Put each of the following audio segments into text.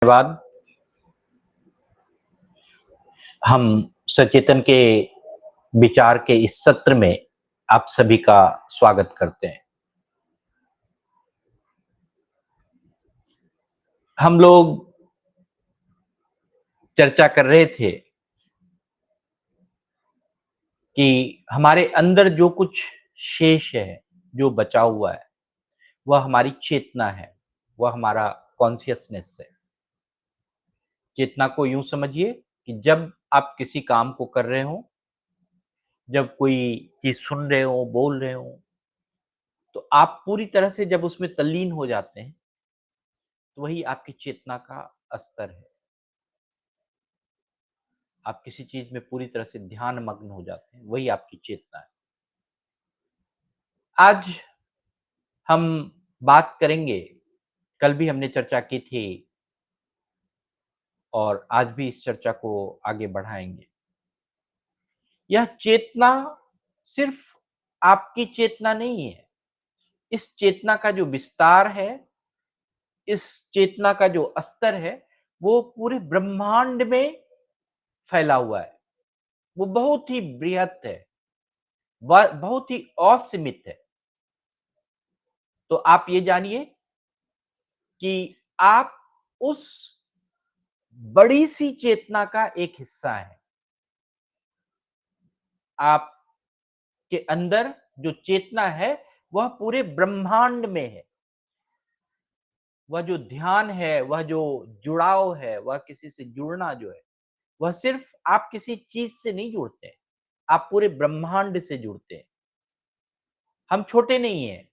धन्यवाद। हम सचेतन के विचार के इस सत्र में आप सभी का स्वागत करते हैं। हम लोग चर्चा कर रहे थे कि हमारे अंदर जो कुछ शेष है, जो बचा हुआ है, वह हमारी चेतना है, वह हमारा कॉन्शियसनेस है। चेतना को यूं समझिए कि जब आप किसी काम को कर रहे हो, जब कोई चीज सुन रहे हो, बोल रहे हो, तो आप पूरी तरह से जब उसमें तल्लीन हो जाते हैं, तो वही आपकी चेतना का स्तर है। आप किसी चीज में पूरी तरह से ध्यान मग्न हो जाते हैं, वही आपकी चेतना है। आज हम बात करेंगे, कल भी हमने चर्चा की थी और आज भी इस चर्चा को आगे बढ़ाएंगे। यह चेतना सिर्फ आपकी चेतना नहीं है। इस चेतना का जो विस्तार है, इस चेतना का जो स्तर है, वो पूरे ब्रह्मांड में फैला हुआ है। वो बहुत ही बृहत है, बहुत ही असीमित है। तो आप ये जानिए कि आप उस बड़ी सी चेतना का एक हिस्सा हैं। आपके अंदर जो चेतना है, वह पूरे ब्रह्मांड में है। वह जो ध्यान है, वह जो जुड़ाव है, वह किसी से जुड़ना जो है, वह सिर्फ आप किसी चीज से नहीं जुड़ते हैं, आप पूरे ब्रह्मांड से जुड़ते हैं। हम छोटे नहीं हैं,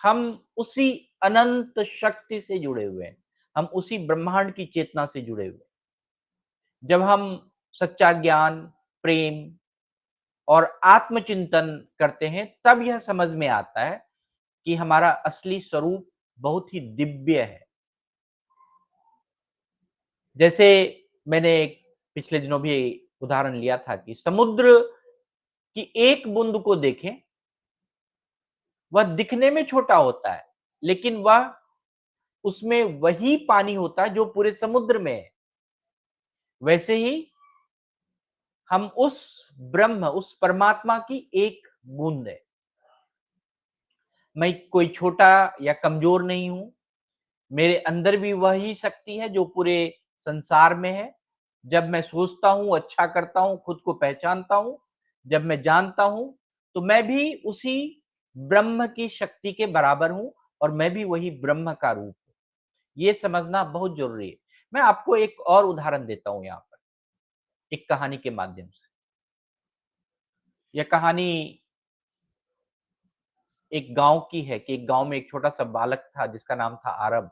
हम उसी अनंत शक्ति से जुड़े हुए हैं, हम उसी ब्रह्मांड की चेतना से जुड़े हुए हैं। जब हम सच्चा ज्ञान, प्रेम और आत्मचिंतन करते हैं, तब यह समझ में आता है कि हमारा असली स्वरूप बहुत ही दिव्य है। जैसे मैंने पिछले दिनों भी उदाहरण लिया था कि समुद्र की एक बूंद को देखें, वह दिखने में छोटा होता है, लेकिन वह उसमें वही पानी होता है जो पूरे समुद्र में है। वैसे ही हम उस ब्रह्म, उस परमात्मा की एक बूंद है। मैं कोई छोटा या कमजोर नहीं हूं, मेरे अंदर भी वही शक्ति है जो पूरे संसार में है। जब मैं सोचता हूं, अच्छा करता हूं, खुद को पहचानता हूं, जब मैं जानता हूं, तो मैं भी उसी ब्रह्म की शक्ति के बराबर हूं और मैं भी वही ब्रह्म का रूप हूं। ये समझना बहुत जरूरी है। मैं आपको एक और उदाहरण देता हूं यहाँ पर, एक कहानी के माध्यम से। यह कहानी एक गांव की है कि एक गांव में एक छोटा सा बालक था जिसका नाम था आरब।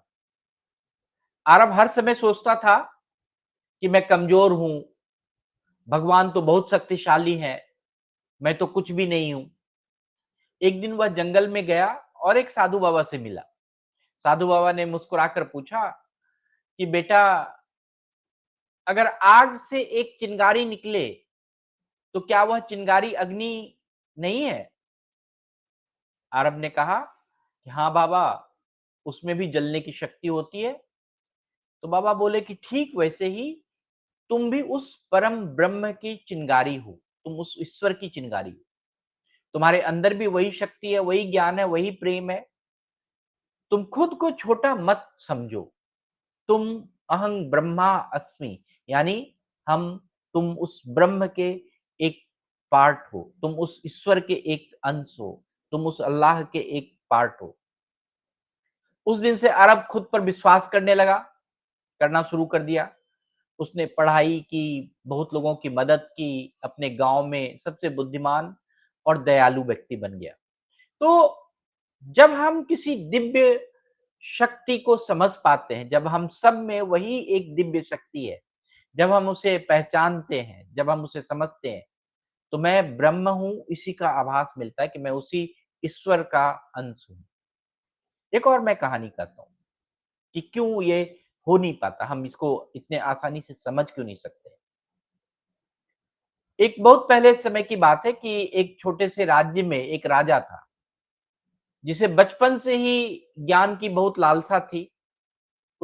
आरब हर समय सोचता था कि मैं कमजोर हूं, भगवान तो बहुत शक्तिशाली है, मैं तो कुछ भी नहीं हूं। एक दिन वह जंगल में गया और एक साधु बाबा से मिला। साधु बाबा ने मुस्कुराकर पूछा कि बेटा, अगर आग से एक चिंगारी निकले तो क्या वह चिंगारी अग्नि नहीं है? आरब ने कहा कि हाँ बाबा, उसमें भी जलने की शक्ति होती है। तो बाबा बोले कि ठीक वैसे ही तुम भी उस परम ब्रह्म की चिंगारी हो, तुम उस ईश्वर की चिंगारी हो। तुम्हारे अंदर भी वही शक्ति है, वही ज्ञान है, वही प्रेम है। तुम खुद को छोटा मत समझो। तुम अहं ब्रह्मा अस्मि, यानी हम तुम उस ब्रह्म के एक पार्ट हो, तुम उस ईश्वर के एक अंश हो, तुम उस अल्लाह के एक पार्ट हो। उस दिन से अरब खुद पर विश्वास करने लगा, करना शुरू कर दिया। उसने पढ़ाई की, बहुत लोगों की मदद की, अपने गांव में सबसे बुद्धिमान और दयालु व्यक्ति बन गया। तो जब हम किसी दिव्य शक्ति को समझ पाते हैं, जब हम सब में वही एक दिव्य शक्ति है, जब हम उसे पहचानते हैं, जब हम उसे समझते हैं, तो मैं ब्रह्म हूं, इसी का आभास मिलता है कि मैं उसी ईश्वर का अंश हूं। एक और मैं कहानी कहता हूं कि क्यों ये हो नहीं पाता, हम इसको इतने आसानी से समझ क्यों नहीं सकते। एक बहुत पहले समय की बात है कि एक छोटे से राज्य में एक राजा था, जिसे बचपन से ही ज्ञान की बहुत लालसा थी।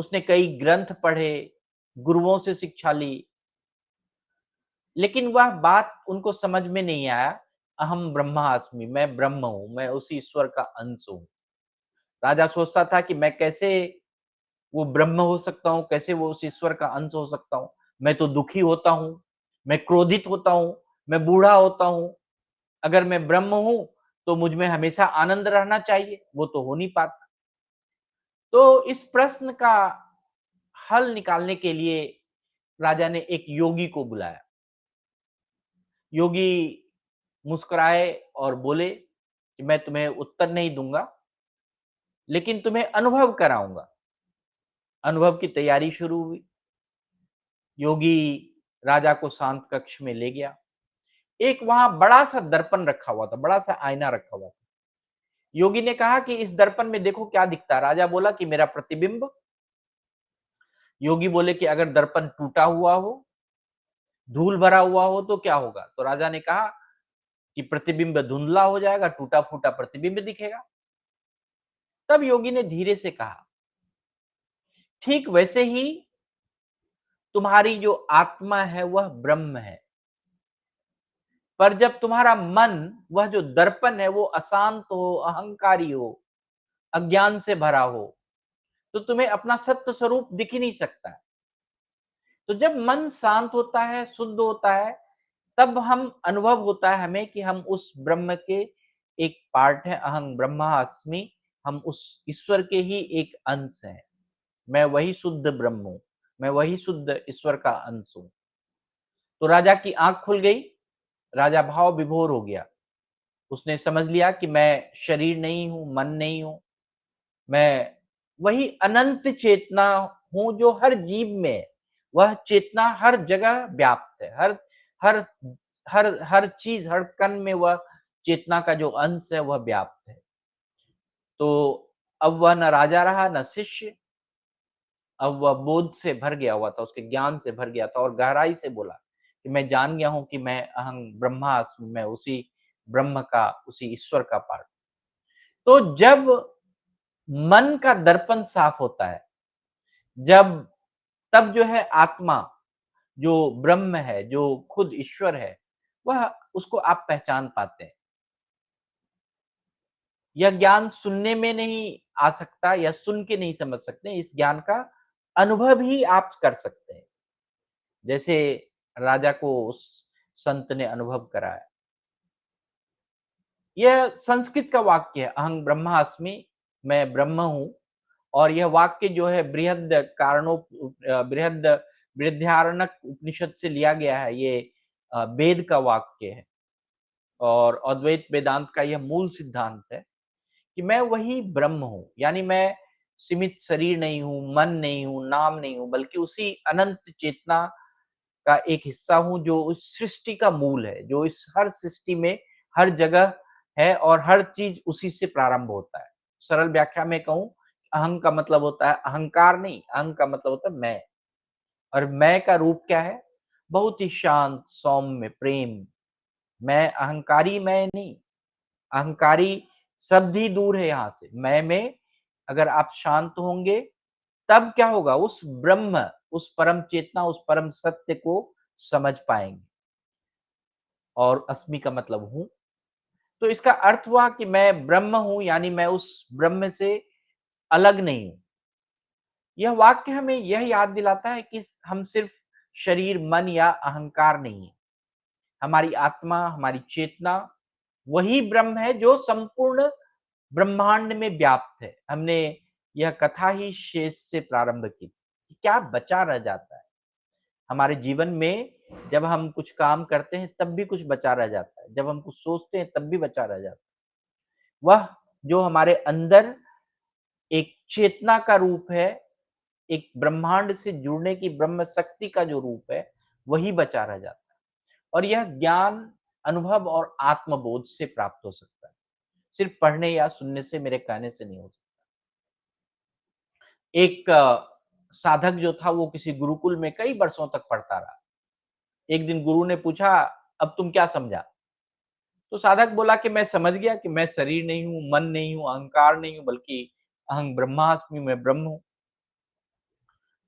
उसने कई ग्रंथ पढ़े, गुरुओं से शिक्षा ली, लेकिन वह बात उनको समझ में नहीं आया, अहम ब्रह्मास्मि, मैं ब्रह्म हूँ, मैं उसी ईश्वर का अंश हूँ। राजा सोचता था कि मैं कैसे वो ब्रह्म हो सकता हूँ, कैसे वो उस ईश्वर का अंश हो सकता हूँ? मैं तो दुखी होता हूँ, मैं क्रोधित होता हूँ, मैं बूढ़ा होता हूँ। अगर मैं ब्रह्म हूँ, तो मुझ में हमेशा आनंद रहना चाहिए, वो तो हो नहीं पाता। तो इस प्रश्न का हल निकालने के लिए राजा ने एक योगी को बुलाया। योगी मुस्कुराए और बोले कि मैं तुम्हें उत्तर नहीं दूँगा, लेकिन तुम्हें अनुभव कराऊँगा। अनुभव की तैयारी शुरू हुई। योगी राजा को शांत कक्ष में ले गया। एक वहाँ बड़ा-सा दर्पण रखा हुआ था, बड़ा-सा आईना रखा हुआ था। योगी ने कहा कि इस दर्पण में देखो क्या दिखता है? राजा बोला कि मेरा प्रतिबिंब। योगी बोले कि अगर दर्पण टूटा हुआ हो, धूल भरा हुआ हो तो क्या होगा? तो राजा ने कहा कि प्रतिबिंब धुंधला हो जाएगा, टूटा-फूटा प्रतिबिंब दिखेगा। तब योगी ने धीरे से कहा, ठीक वैसे ही तुम्हारी जो आत्मा है वह ब्रह्म है। पर जब तुम्हारा मन, वह जो दर्पण है वो अशांत हो, अहंकारी हो, अज्ञान से भरा हो, तो तुम्हें अपना सत्य स्वरूप दिख ही नहीं सकता है। तो जब मन शांत होता है, शुद्ध होता है, तब हम अनुभव होता है हमें कि हम उस ब्रह्म के एक पार्ट है, अहं ब्रह्मास्मि, हम उस ईश्वर के ही एक अंश हैं। मैं वही शुद्ध ब्रह्म हूँ, मैं वही शुद्ध ईश्वर का अंश हूँ। तो राजा की आंख खुल गई, राजा भाव विभोर हो गया। उसने समझ लिया कि मैं शरीर नहीं हूँ, मन नहीं हूँ, मैं वही अनंत चेतना हूँ जो हर जीव में है। वह चेतना हर जगह व्याप्त है, हर हर हर चीज, हर कण में वह चेतना का जो अंश है वह व्याप्त है। तो अब वह न राजा रहा न शिष्य, अब वह बोध से भर गया हुआ था, उसके ज्ञान से भर गया था और गहराई से बोला कि मैं जान गया हूँ कि मैं अहं ब्रह्मास्मि, मैं उसी ब्रह्म का, उसी ईश्वर का पार्ट। तो जब मन का दर्पण साफ होता है, जब तब जो है आत्मा, जो ब्रह्म है, जो खुद ईश्वर है, वह उसको आप पहचान पाते हैं। यह ज्ञान सुनने में नहीं आ सकता या सुन के नहीं समझ सकते, इस ज्ञान का अनुभव ही आप कर सकते हैं। जैसे राजा को उस संत ने अनुभव कराया। यह संस्कृत का वाक्य है, अहं ब्रह्मास्मि, मैं ब्रह्म हूँ। और यह वाक्य जो है बृहद बृहदारण्यक उपनिषद से लिया गया है। ये वेद का वाक्य है और अद्वैत वेदांत का यह मूल सिद्धांत है कि मैं वही ब्रह्म हूँ। यानी मैं सीमित शरीर नहीं हूँ, मन नहीं हूँ, नाम नहीं हूँ, बल्कि उसी अनंत चेतना का एक हिस्सा हूँ जो उस सृष्टि का मूल है, जो इस हर सृष्टि में हर जगह है और हर चीज उसी से प्रारंभ होता है। सरल व्याख्या में कहूँ, अहं का मतलब होता है अहंकार नहीं, अहं का मतलब होता है मैं। और मैं का रूप क्या है? बहुत ही शांत, सौम्य, प्रेम। मैं अहंकारी मैं नहीं, अहंकारी शब्द ही दूर है यहाँ से। मैं में अगर आप शांत होंगे, तब क्या होगा? उस ब्रह्म, उस परम चेतना, उस परम सत्य को समझ पाएंगे। और अस्मि का मतलब हूँ। तो इसका अर्थ हुआ कि मैं ब्रह्म हूँ, यानी मैं उस ब्रह्म से अलग नहीं हूँ। यह वाक्य हमें यह याद दिलाता है कि हम सिर्फ शरीर, मन या अहंकार नहीं है। हमारी आत्मा, हमारी चेतना वही ब्रह्म है जो संपूर्ण ब्रह्मांड में व्याप्त है। हमने यह कथा ही शेष से प्रारंभ की थी कि क्या बचा रह जाता है हमारे जीवन में। जब हम कुछ काम करते हैं तब भी कुछ बचा रह जाता है, जब हम कुछ सोचते हैं तब भी बचा रह जाता है। वह जो हमारे अंदर एक चेतना का रूप है, एक ब्रह्मांड से जुड़ने की ब्रह्म शक्ति का जो रूप है, वही बचा रह जाता है। और यह ज्ञान, अनुभव और आत्मबोध से प्राप्त हो सकता है, सिर्फ पढ़ने या सुनने से, मेरे कहने से नहीं हो सकता। एक साधक जो था वो किसी गुरुकुल में कई वर्षों तक पढ़ता रहा। एक दिन गुरु ने पूछा, अब तुम क्या समझा? तो साधक बोला कि मैं समझ गया कि मैं शरीर नहीं हूँ, मन नहीं हूँ, अहंकार नहीं हूँ, बल्कि अहं ब्रह्मास्मि, मैं ब्रह्म हूँ।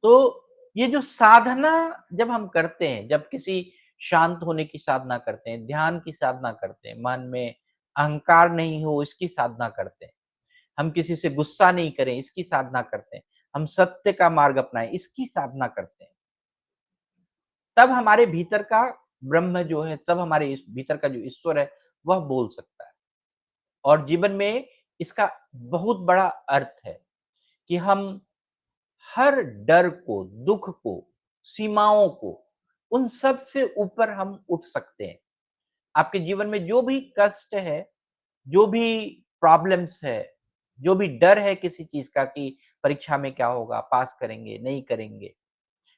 तो ये जो साधना जब हम करते हैं, जब किसी शांत होने की साधना करते हैं, ध्यान की साधना करते हैं, मन में अहंकार नहीं हो इसकी साधना करते हैं, हम किसी से गुस्सा नहीं करें इसकी साधना करते हैं, हम सत्य का मार्ग अपनाएँ इसकी साधना करते हैं। तब हमारे भीतर का ब्रह्म जो है, तब हमारे इस भीतर का जो ईश्वर है, वह बोल सकता है। और जीवन में इसका बहुत बड़ा अर्थ है कि हम हर डर को, दुःख को, सीमाओं को, उन सब से ऊपर हम उठ सकते हैं। आपके जीवन में जो भी कष्ट है, जो भी प्रॉब्लम्स है, जो भी डर है किसी चीज़ का कि परीक्षा में क्या होगा, पास करेंगे, नहीं करेंगे,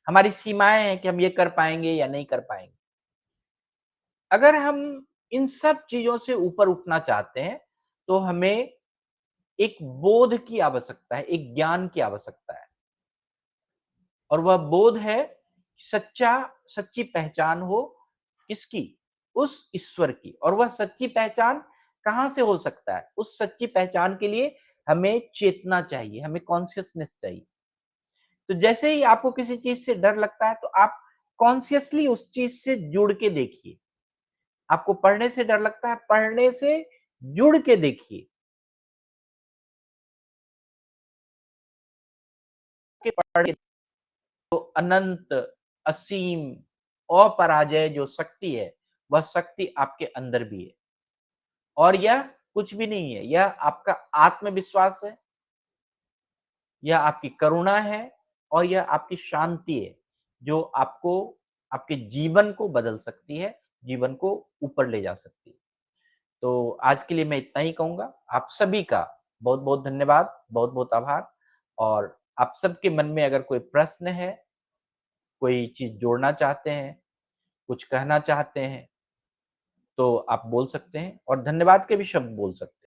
हमारी सीमाएँ हैं कि हम ये कर पाएँगे या नहीं कर पाएँगे। अगर हम इन सब चीज़ों से ऊपर उठना चाहते हैं, तो हमें एक बोध की आवश्यकता है, एक ज्ञान की आवश्यकता है। और वह बोध है सच्चा सच्ची पहचान हो किसकी? उस ईश्वर की। और वह सच्ची पहचान कहाँ से हो सकता है? उस सच्ची पहचान के लिए हमें चेतना चाहिए, हमें कॉन्शियसनेस चाहिए। तो जैसे ही आपको किसी चीज़ से डर लगता है तो आप कॉन्शियसली उस चीज़ से जुड़ के देखिए। आपको पढ़ने से डर लगता है, पढ़ने से जुड़ के देखिए। के पढ़ तो अनंत, असीम, अपराजेय जो शक्ति है, वह शक्ति आपके अंदर भी है। और यह कुछ भी नहीं है, यह आपका आत्मविश्वास है, यह आपकी करुणा है और यह आपकी शांति है, जो आपको आपके जीवन को बदल सकती है, जीवन को ऊपर ले जा सकती है। तो आज के लिए मैं इतना ही कहूँगा। आप सभी का बहुत-बहुत धन्यवाद, बहुत-बहुत आभार और आप सबके मन में अगर कोई प्रश्न है, कोई चीज़ जोड़ना चाहते हैं, कुछ कहना चाहते हैं, तो आप बोल सकते हैं और धन्यवाद के भी शब्द बोल सकते हैं।